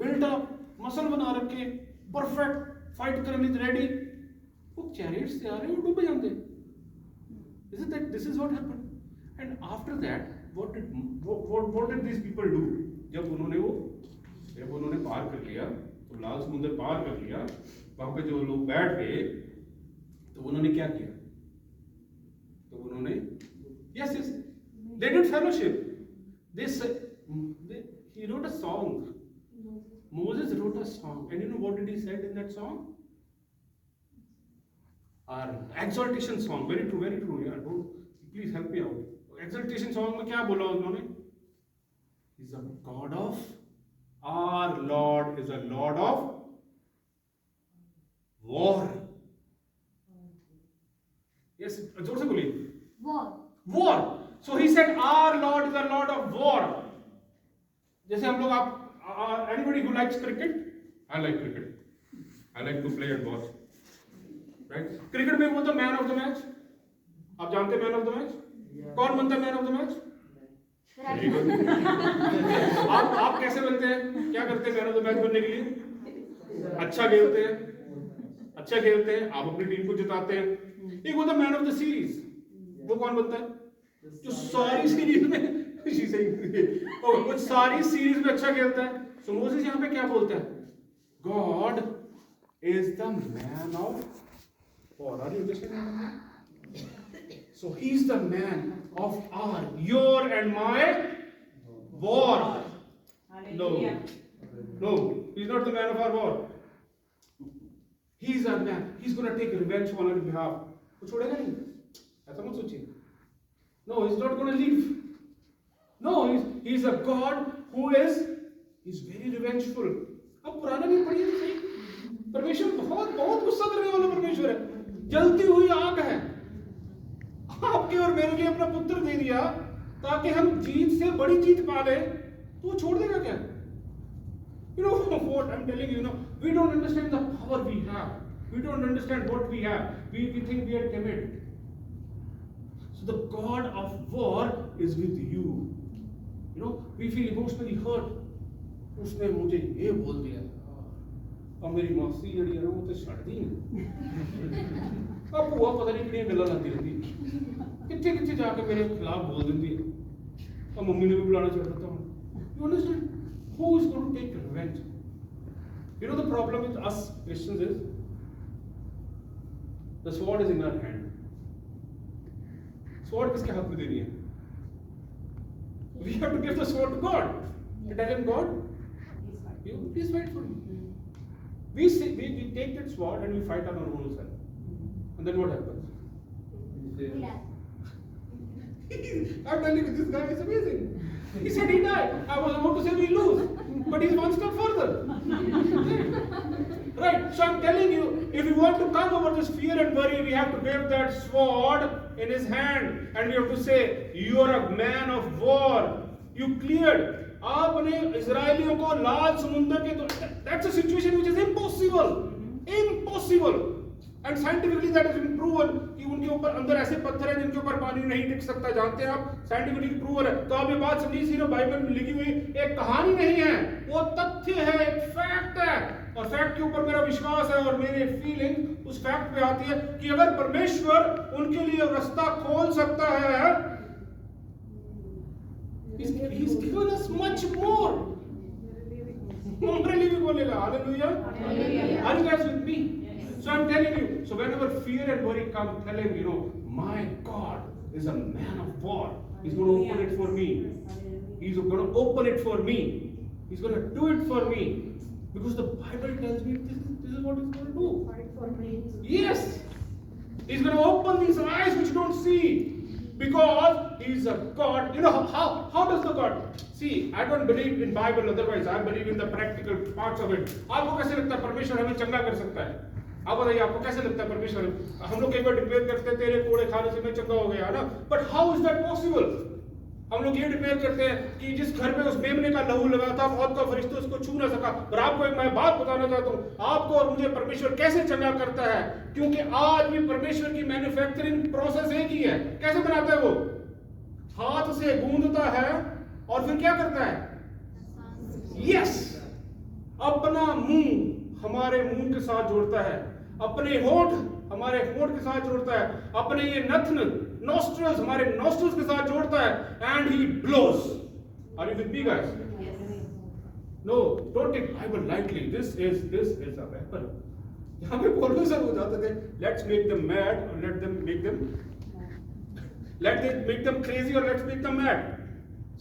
बिल्ट अप मसल बना रखे परफेक्ट फाइट करने रेडी, वो चैरियट्स से आ रहे हैं, वो डूब जाते हैं. This is what happened. And after that, what did these people do? जब उन्होंने पार कर लिया, तो लाल समुद्र पार कर लिया, वहां पे जो लोग बैठ गए, तो उन्होंने क्या किया? तो उन्होंने yes, they did fellowship. He wrote a song. Moses wrote a song, and you know what did he said in that song? Our exaltation song. Very true. Yeah, please help me out. Exaltation song में क्या बोला उन्होंने? He's a God of, our Lord is a Lord of war. Yes, जोर से बोलिए. War. So he said, our Lord is a Lord of war. जैसे हम लोग anybody who likes cricket? I like cricket. I like to play and watch. Right? Cricket में बोलता man of the match. आप जानते हैं मैन ऑफ द मैच? कौन बनता है मैन ऑफ द मैच? आप कैसे बनते हैं? क्या करते हैं मैन ऑफ द मैच बनने के लिए? अच्छा खेलते हैं, आप अपनी टीम को जिताते हैं. एक होता है मैन ऑफ द सीरीज. वो कौन बनता है? जो सारी सीरीज में She's saying, oh, कुछ सारी सीरीज में अच्छा खेलता है. So Moses यहाँ पे क्या बोलता है? God is the man of war. Are you understanding? So he's the man of our, your and my war. No, Hallelujah. no, he's not the man of our war. He's our man. He's going to take revenge on our behalf. वो छोड़ेगा नहीं. ऐसा मत सोचिए. No, he's not going to leave. No, he's a God who is very revengeful. अब पुराना नहीं पढ़िए तो सही. परमेश्वर बहुत बहुत गुस्सा करने वाला परमेश्वर है. जलती हुई आग है. आपके और मेरे लिए अपना पुत्र दे दिया ताकि हम जीत से बड़ी जीत पा ले. तो वो छोड़ देगा क्या? You know what I'm telling you, we don't understand the power we have. We don't understand what we have. We think we are timid. So the God of war is with you. We feel emotionally hurt. उसने मुझे ये बोल दिया और मेरी मौसी जड़ी है ना वो तो छड़ दी अब वो पता नहीं कितनी गल्ला लाती रहती कितने कितने जाके मेरे खिलाफ बोल देती है और मम्मी ने भी बुलाना छोड़ देता हूँ. You understand? Who is going to take revenge? The problem with us Christians is the sword is in our hand. Sword किसके हाथ में देनी है? We have to give the sword to God. To tell him, God, you please fight for me. We take that sword and we fight on our own self. And then what happens? I'm telling you, this guy is amazing. He said he died. I was about to say we lose, but he's one step further. Right? So I'm telling you, if we want to come over this fear and worry, we have to give that sword in his hand, and we have to say, "You are a man of war. You cleared." आपने इजरायलियों को लाल समुद्र के that's a situation which is impossible. And scientifically that has been proven कि उनके ऊपर अंदर ऐसे पत्थर हैं जिनके ऊपर पानी नहीं टिक सकता. जानते हैं आप? साइंटिफिकली प्रूवन है. तो आप ये बात समझिए, सिर्फ बाइबल में लिखी हुई एक कहानी नहीं है, वो तथ्य है, एक फैक्ट है. और फैक्ट के ऊपर मेरा विश्वास है और मेरी फीलिंग उस फैक्ट पे आती है कि अगर परमेश्वर उनके लिए रास्ता खोल सकता है, he's given us much more. Umbrella भी बोलेगा. Hallelujah. Are you guys with me? So I'm telling you, so whenever fear and worry come, tell him, my God is a man of war. He's going to open it for me. He's going to open it for me. He's going to do it for me. Because the Bible tells me this is what he's going to do. Fight for me. Yes. He's going to open these eyes which don't see. Because he's a God. How does the God? See, I don't believe in Bible otherwise. I believe in the practical parts of it. आपको कैसे लगता है परमेश्वर हमें चंगा कर सकता है? आप बताइए, आपको कैसे लगता है परमेश्वर? हम लोग कई बार डिक्लेयर करते हैं तेरे कोड़े खाने से मैं चंगा हो गया, है ना? But how is that possible? हम लोग ये डिक्लेयर करते हैं कि जिस घर में उस मेमने का लहू लगा था, मौत का फरिश्ता उसको छू ना सका. और आपको एक मैं बात बताना चाहता हूँ, आपको और मुझे परमेश्वर कैसे चंगा करता है, क्योंकि आज भी परमेश्वर की मैन्युफैक्चरिंग प्रोसेस एक ही है. कैसे बनाता है वो? हाथ से गूंदता है और फिर क्या करता है? यस, अपना मुंह हमारे मुंह के साथ जोड़ता है, अपने होंठ हमारे होंठ के साथ जोड़ता है, अपने ये नथन नॉस्ट्रल्स हमारे नॉस्ट्रल्स के साथ जोड़ता है, and he blows. Are you with me guys? No, don't take Bible lightly. This is a weapon. यहां पे पौलुस हो जाते थे, लेट्स मेक देम मैड और let them make them crazy or let's make them mad.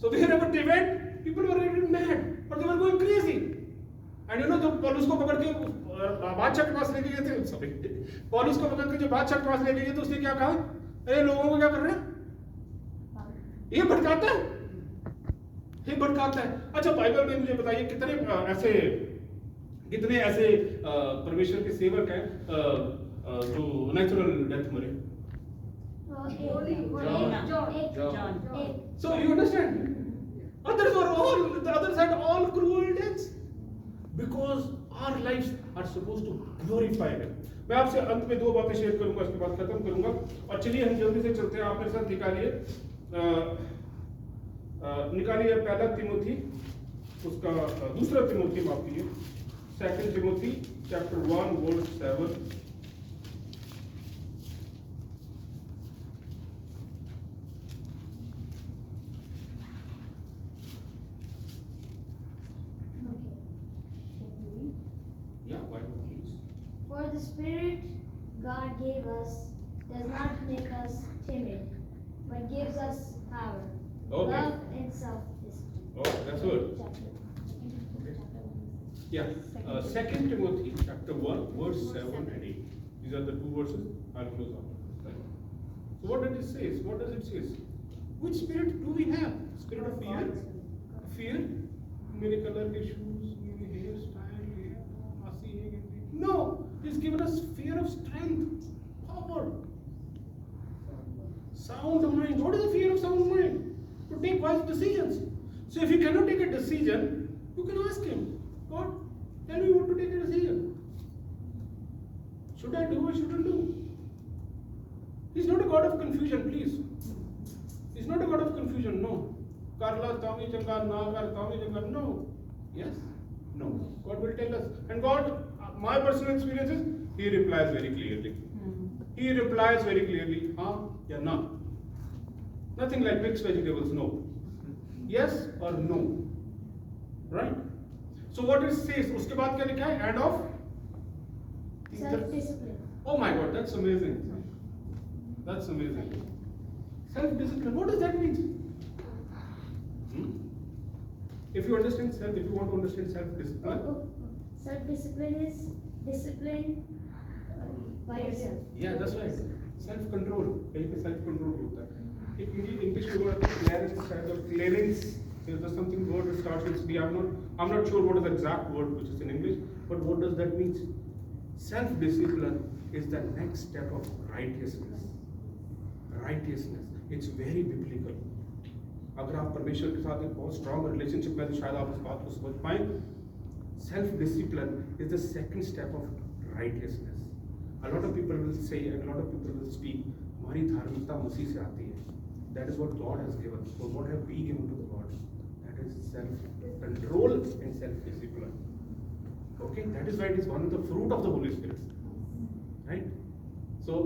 So wherever they went, people were really mad or they were going crazy. And जब पौलुस को पकड़ के बादशाह के पास लेके गए थे, पौलुस को पकड़ के जब बादशाह के पास लेके गए तो उसने क्या कहा? अरे लोगों को क्या कर रहे हैं? ये भटकाता है. अच्छा, बाइबल में मुझे बताइए कितने ऐसे परमेश्वर के सेवक हैं जो नेचुरल डेथ मरे? John. So you understand? Others had all cruel deaths because our lives are supposed to glorify Him. मैं आपसे अंत में दो बातें शेयर करूंगा, उसके बाद खत्म करूंगा. और चलिए हम जल्दी से चलते हैं. आप मेरे साथ निकालिए पहला तिमोथी, उसका दूसरा तिमोथी, माफ कीजिए, 2 Timothy chapter 1 verse 7. spirit God gave us does not make us timid, but gives us power, Okay. love, and self-discipline. Oh, that's good. Yeah. 2 Timothy chapter 1, verse 7 and 8. These are the two verses. I'll close up. Right? So what does it say? What does it say? Which spirit do we have? Spirit of fear? Fear? मेरे colour के shoes, मेरे hair style, मासी है कि no, he's given us fear of strength, power, sound mind. What is the fear of sound mind? To take wise decisions. So if you cannot take a decision, you can ask him, God, tell me what to take a decision. Should I do or shouldn't do? He's not a God of confusion, please. He's not a God of confusion, no. Karla, Tommy Changa, Nagar, Tommy Changa, no. Yes? No. God will tell us. And God, my personal experience is, He replies very clearly. He replies very clearly, हाँ या ना. Nothing like mixed vegetables, no. Yes or no. Right? So what it says, उसके बाद क्या लिखा है? And of? Self-discipline. Oh my God, that's amazing. That's amazing. Self-discipline, what does that mean? If you understand self, if you want to understand self-discipline, Self-discipline is discipline by yourself. yeah, that's right. Self-control, कहीं पे self-control होता है. एक English में word clearance. There's something word that starts with D. I'm not sure what is the exact word which is in English, but what does that mean? Self-discipline is the next step of righteousness. Righteousness. It's very biblical. अगर आप परमेश्वर के साथ एक बहुत strong relationship में तो शायद आप इस बात को समझ पाए. Self discipline is the second step of righteousness. A lot of people will say and lot of people will speak हमारी धार्मिकता मसीह से आती है. That is what God has given. So what have we given to the God? That is self control and self discipline. Okay, that is why it is one of the fruit of the Holy Spirit, right? So,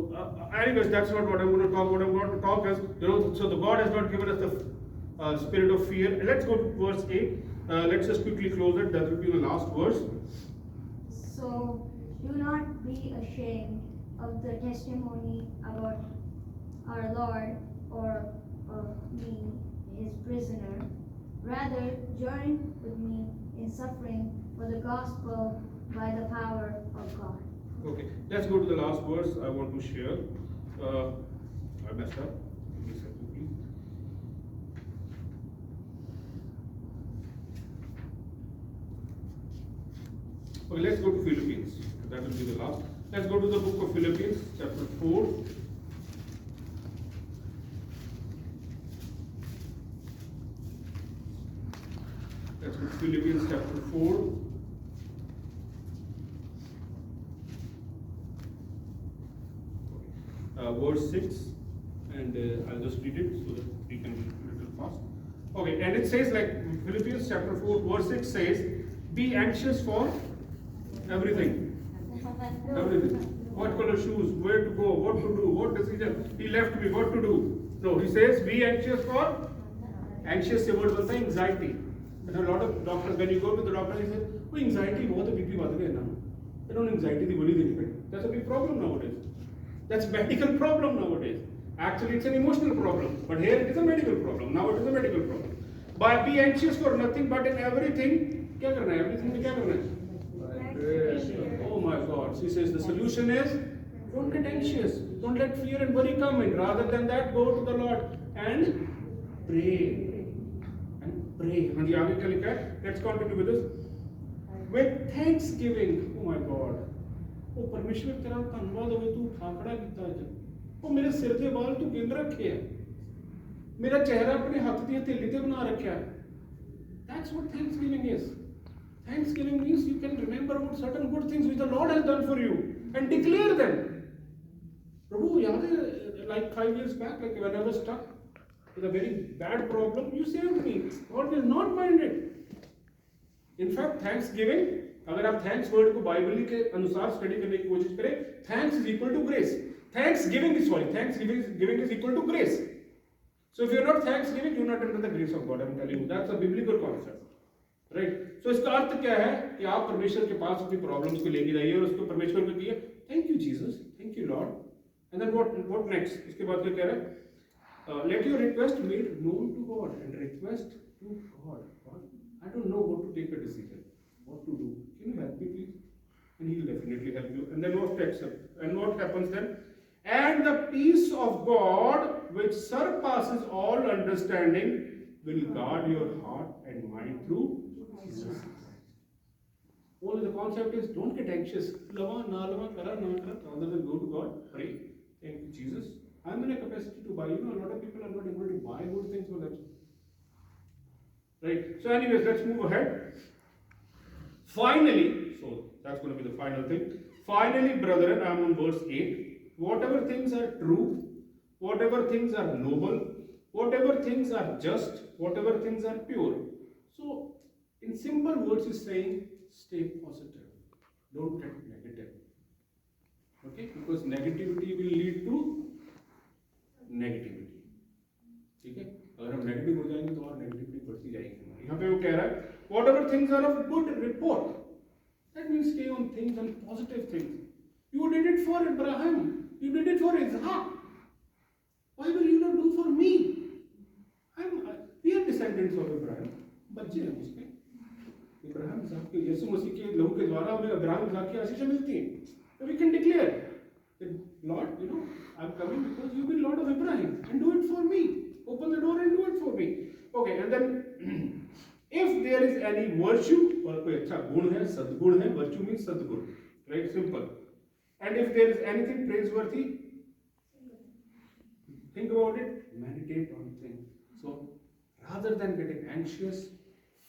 anyways, that's not what I'm going to talk. What I'm going to talk is, so the God has not given us the spirit of fear. Let's go to verse 8. Let's just quickly close it. That will be the last verse. So do not be ashamed of the testimony about our Lord or of me, his prisoner. Rather, join with me in suffering for the gospel by the power of God. Okay, let's go to the last verse I want to share. I messed up. Give me a second, please. Okay, let's go to Philippians. That will be the last. Let's go to the book of Philippians, chapter 4. Let's go to Philippians, chapter 4. Verse 6, and I'll just read it so that we can read it a little fast. Okay, and it says like Philippians chapter 4, verse 6 says, be anxious for everything. Everything. What color shoes, where to go, what to do, what decision he left me, what to do. No, he says, be anxious for, anxious से word बनता है anxiety. And a lot of doctors, when you go to the doctor, he says, oh, anxiety बहुत है, BP बढ़ गया ना. You know, anxiety दी गोली देनी पड़ी. That's a big problem nowadays. That's a medical problem nowadays. Actually, it's an emotional problem. But here it is a medical problem. Now it is a medical problem. But be anxious for nothing, but in everything, क्या करना है? Everything में क्या करना है? Oh my God. She says the solution is, don't get anxious. Don't let fear and worry come in. Rather than that, go to the Lord and pray. And pray. हाँ जी, आगे क्या लिखा है? Let's continue with this. With thanksgiving. Oh my God. ਉਹ ਪਰਮੇਸ਼ਵਰ ਤੇਰਾ ਧੰਨਵਾਦ ਹੋਵੇ ਤੂੰ ਠਾਕੜਾ ਕੀਤਾ ਅੱਜ. ਉਹ ਮੇਰੇ ਸਿਰ ਦੇ ਵਾਲ ਤੂੰ ਗਿਣ ਰੱਖੇ ਆ. ਮੇਰਾ ਚਿਹਰਾ ਆਪਣੇ ਹੱਥ ਦੀ ਹਥੇਲੀ ਤੇ ਬਣਾ ਰੱਖਿਆ. That's what thanksgiving is. Thanksgiving means you can remember about certain good things which the Lord has done for you and declare them. प्रभु याद है like 5 years back, like when I was stuck with a very bad problem, you saved me. God will not mind it. In fact, thanksgiving, अगर आप thanks word को Bible के अनुसार study करने की कोशिश करें, thanks is equal to grace. Thanksgiving is equal to grace. So if you're not thanksgiving, you're not under the grace of God. I'm telling you, that's a biblical concept, right? So इसका अर्थ क्या है कि आप परमेश्वर के पास अपनी problems को लेके जाइए और उसको परमेश्वर को कहिए, thank you Jesus, thank you Lord. And then what next? इसके बाद क्या कह रहा है? Let your request made known to God, and request to God. God, I don't know what to take a decision, what to do. Can you help me please? And He will definitely help you. And then what takes up? And what happens then? And the peace of God, which surpasses all understanding, will guard your heart and mind through Jesus Christ. Only the concept is don't get anxious. Lava, na lava, kara, na kara. Rather than go to God, pray. Thank you, Jesus. I'm in a capacity to buy. You know, a lot of people are not able to buy good things for themselves. Right? So, anyways, let's move ahead. Finally, so that's going to be the final thing. Finally, brethren, I'm on verse 8. Whatever things are true, whatever things are noble, whatever things are just, whatever things are pure. So, in simple words, he's saying, stay positive. Don't get negative. Okay? Because negativity will lead to negativity. ठीक है? अगर हम negative हो जाएंगे तो और negativity बढ़ती जाएगी. यहाँ पे वो कह रहा है, whatever things are of good report. That means stay on things and positive things. You did it for Abraham. You did it for Isaac. Why will you not do for me? We are descendants of Abraham. बच्चे हैं उसके. Ibrahim Isaac के यीशु मसीह के लहू के द्वारा हमें Ibrahim Isaac की आशीष मिलती हैं. So we can declare that Lord, you know, I'm coming because you've been Lord of Abraham, and do it for me. Open the door and do it for me. Okay, and then if there is any virtue और कोई अच्छा गुण है, सद्गुण है, virtue means सद्गुण, right? Simple. And if there is anything praiseworthy, think about it, meditate on things. So rather than getting anxious,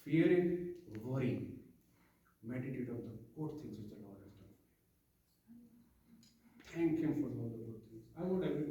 fearing, worrying, meditate on the good things which the Lord has done. Thank Him for all the good things. I want every